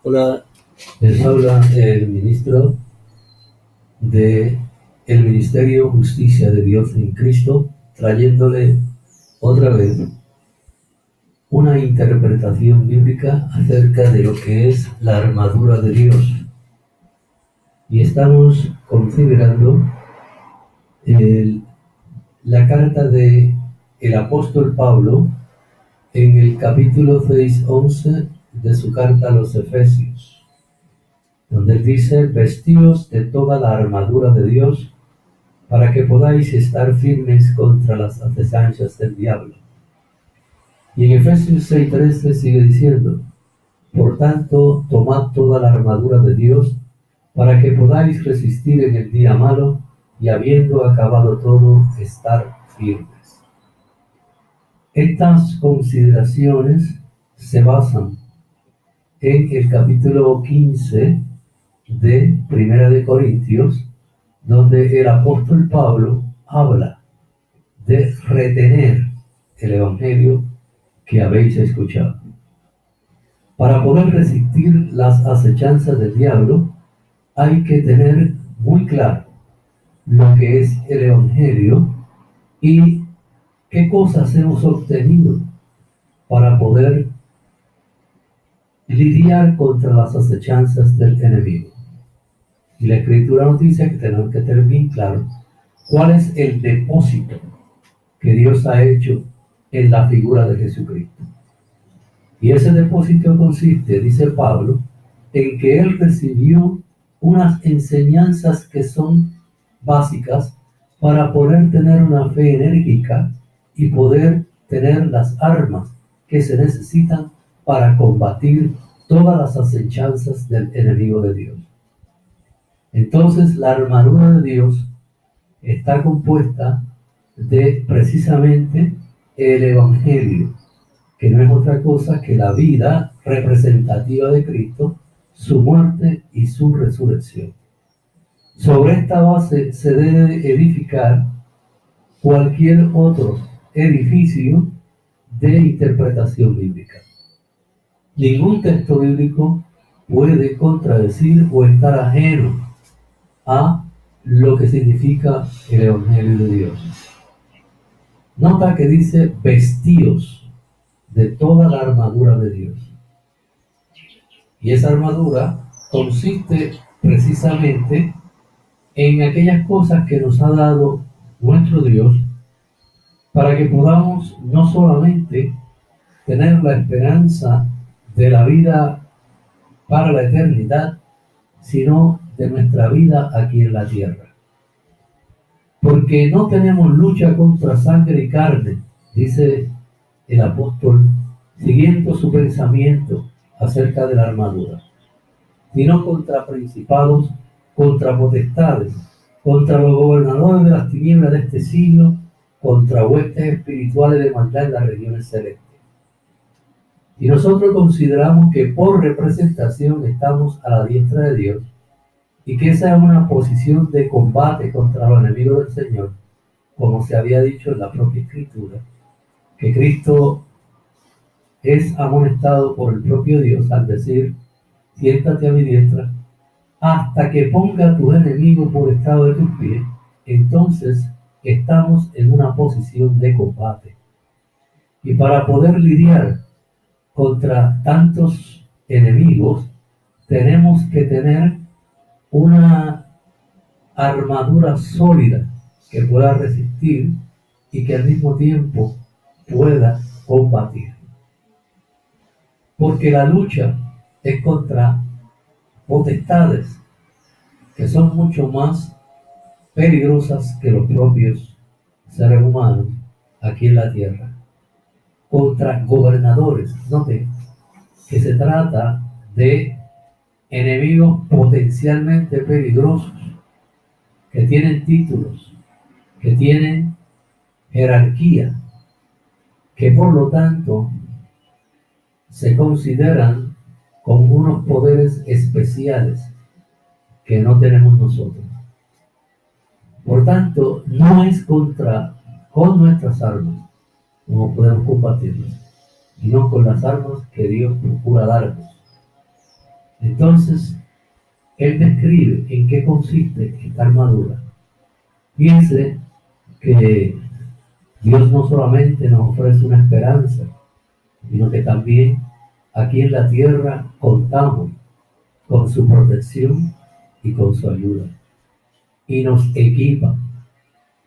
Hola, les habla el ministro de el Ministerio Justicia de Dios en Cristo, trayéndole otra vez una interpretación bíblica acerca de lo que es la armadura de Dios. Y estamos considerando la carta de el apóstol Pablo en el capítulo 6:11 de su carta a los Efesios, donde él dice: vestíos de toda la armadura de Dios, para que podáis estar firmes contra las acechanzas del diablo. Y en Efesios 6:13 sigue diciendo: por tanto, tomad toda la armadura de Dios, para que podáis resistir en el día malo, y habiendo acabado todo, estar firmes. Estas consideraciones se basan en el capítulo 15 de Primera de Corintios, donde el apóstol Pablo habla de retener el evangelio que habéis escuchado. Para poder resistir las acechanzas del diablo, hay que tener muy claro lo que es el evangelio y qué cosas hemos obtenido para poder lidiar contra las acechanzas del enemigo. Y la Escritura nos dice que tenemos que tener bien claro cuál es el depósito que Dios ha hecho en la figura de Jesucristo. Y ese depósito consiste, dice Pablo, en que él recibió unas enseñanzas que son básicas para poder tener una fe enérgica y poder tener las armas que se necesitan para combatir todas las acechanzas del enemigo de Dios. Entonces, la armadura de Dios está compuesta de precisamente el evangelio, que no es otra cosa que la vida representativa de Cristo, su muerte y su resurrección. Sobre esta base se debe edificar cualquier otro edificio de interpretación bíblica. Ningún texto bíblico puede contradecir o estar ajeno a lo que significa el evangelio de Dios. Nota que dice: vestíos de toda la armadura de Dios. Y esa armadura consiste precisamente en aquellas cosas que nos ha dado nuestro Dios para que podamos no solamente tener la esperanza de la vida para la eternidad, sino de nuestra vida aquí en la tierra. Porque no tenemos lucha contra sangre y carne, dice el apóstol, siguiendo su pensamiento acerca de la armadura, sino contra principados, contra potestades, contra los gobernadores de las tinieblas de este siglo, contra huestes espirituales de maldad en las regiones celestes. Y nosotros consideramos que por representación estamos a la diestra de Dios, y que esa es una posición de combate contra los enemigos del Señor, como se había dicho en la propia Escritura, que Cristo es amonestado por el propio Dios al decir: siéntate a mi diestra hasta que ponga a tus enemigos por estrado de tus pies. Entonces estamos en una posición de combate. Y para poder lidiar contra tantos enemigos, tenemos que tener una armadura sólida que pueda resistir y que al mismo tiempo pueda combatir. Porque la lucha es contra potestades que son mucho más peligrosas que los propios seres humanos aquí en la tierra, contra gobernadores. Note que se trata de enemigos potencialmente peligrosos, que tienen títulos, que tienen jerarquía, que por lo tanto se consideran con unos poderes especiales que no tenemos nosotros. Por tanto, no es con nuestras armas como podemos combatirlos, sino con las armas que Dios procura darnos. Entonces, él describe en qué consiste esta armadura. Piense que Dios no solamente nos ofrece una esperanza, sino que también aquí en la tierra contamos con su protección y con su ayuda. Y nos equipa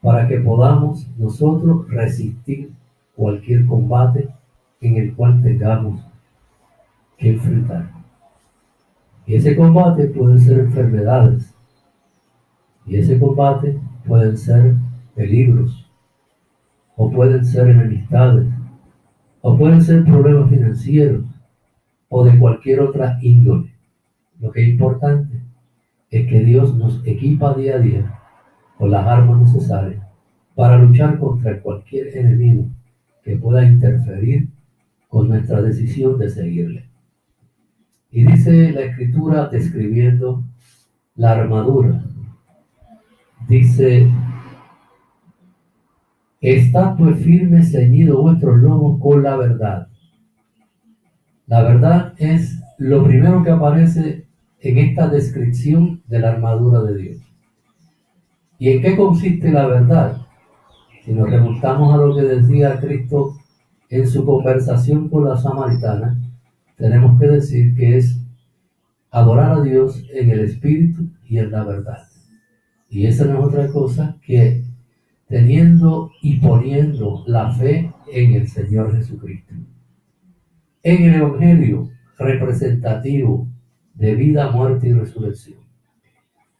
para que podamos nosotros resistir cualquier combate en el cual tengamos que enfrentar. Y ese combate pueden ser enfermedades, y ese combate pueden ser peligros, o pueden ser enemistades, o pueden ser problemas financieros, o de cualquier otra índole. Lo que es importante es que Dios nos equipa día a día con las armas necesarias para luchar contra cualquier enemigo que pueda interferir con nuestra decisión de seguirle. Y dice la Escritura describiendo la armadura, dice: estad pues firme, ceñido vuestros lomos con la verdad. La verdad es lo primero que aparece en esta descripción de la armadura de Dios. ¿Y en qué consiste la verdad? Si nos remontamos a lo que decía Cristo en su conversación con la samaritana, tenemos que decir que es adorar a Dios en el Espíritu y en la verdad. Y esa no es otra cosa que teniendo y poniendo la fe en el Señor Jesucristo. En el Evangelio representativo de vida, muerte y resurrección.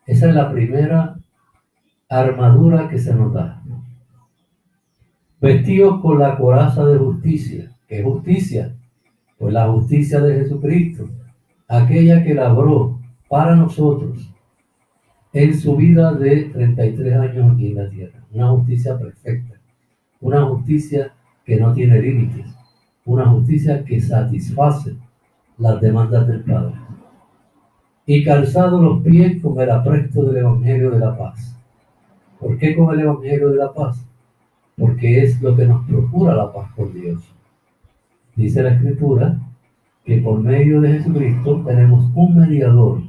Esa es la primera armadura que se nos da. Vestidos con la coraza de justicia. ¿Qué justicia? Pues la justicia de Jesucristo, aquella que labró para nosotros en su vida de 33 años aquí en la tierra. Una justicia perfecta, una justicia que no tiene límites, una justicia que satisface las demandas del Padre. Y calzado los pies con el apresto del Evangelio de la paz. ¿Por qué con el Evangelio de la paz? Porque es lo que nos procura la paz con Dios. Dice la Escritura que por medio de Jesucristo tenemos un mediador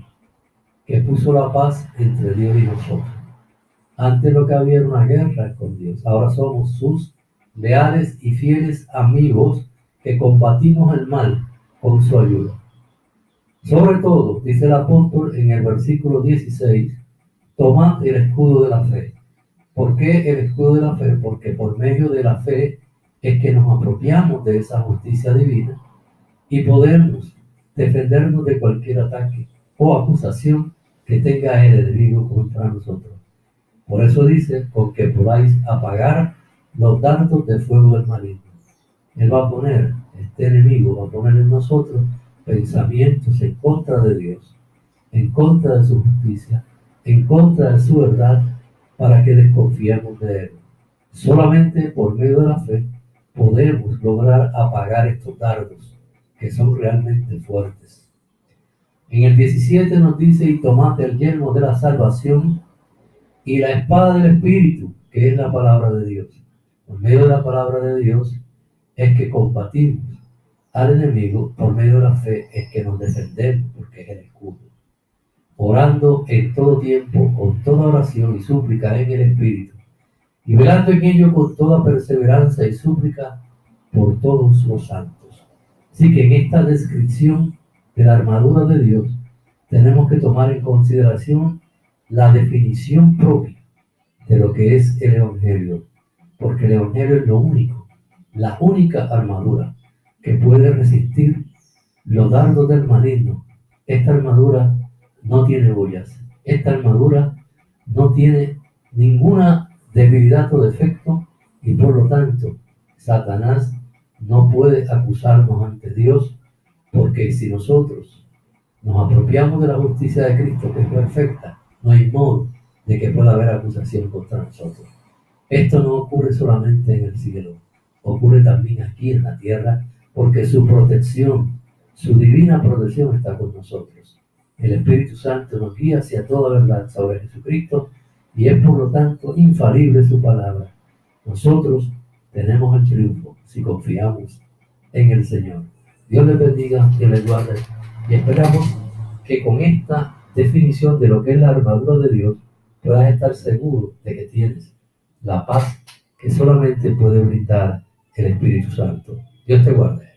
que puso la paz entre Dios y nosotros. Antes lo que había era una guerra con Dios. Ahora somos sus leales y fieles amigos que combatimos el mal con su ayuda. Sobre todo, dice el apóstol en el versículo 16, tomad el escudo de la fe. ¿Por qué el escudo de la fe? Porque por medio de la fe es que nos apropiamos de esa justicia divina y podemos defendernos de cualquier ataque o acusación que tenga el enemigo contra nosotros. Por eso dice, con que podáis apagar los dardos de fuego del maligno. Él va a poner, este enemigo va a poner en nosotros pensamientos en contra de Dios, en contra de su justicia, en contra de su verdad, para que desconfiemos de Él. Solamente por medio de la fe podemos lograr apagar estos dardos que son realmente fuertes. En el 17 nos dice: y tomad el yelmo de la salvación y la espada del Espíritu, que es la palabra de Dios. Por medio de la palabra de Dios es que combatimos al enemigo, por medio de la fe es que nos defendemos, porque es el escudo. Orando en todo tiempo, con toda oración y súplica en el Espíritu, y velando en ello con toda perseverancia y súplica por todos los santos. Así que en esta descripción de la armadura de Dios tenemos que tomar en consideración la definición propia de lo que es el Evangelio, porque el Evangelio es lo único, la única armadura que puede resistir los dardos del maligno. Esta armadura no tiene huellas, esta armadura no tiene ninguna debilidad o defecto, y por lo tanto Satanás no puede acusarnos ante Dios, porque si nosotros nos apropiamos de la justicia de Cristo, que es perfecta, no hay modo de que pueda haber acusación contra nosotros. Esto no ocurre solamente en el cielo, ocurre también aquí en la tierra, porque su protección, su divina protección está con nosotros. El Espíritu Santo nos guía hacia toda verdad sobre Jesucristo y es por lo tanto infalible su palabra. Nosotros tenemos el triunfo si confiamos en el Señor. Dios les bendiga, Dios les guarde y esperamos que con esta definición de lo que es la armadura de Dios puedas estar seguro de que tienes la paz que solamente puede brindar el Espíritu Santo. Dios te guarde.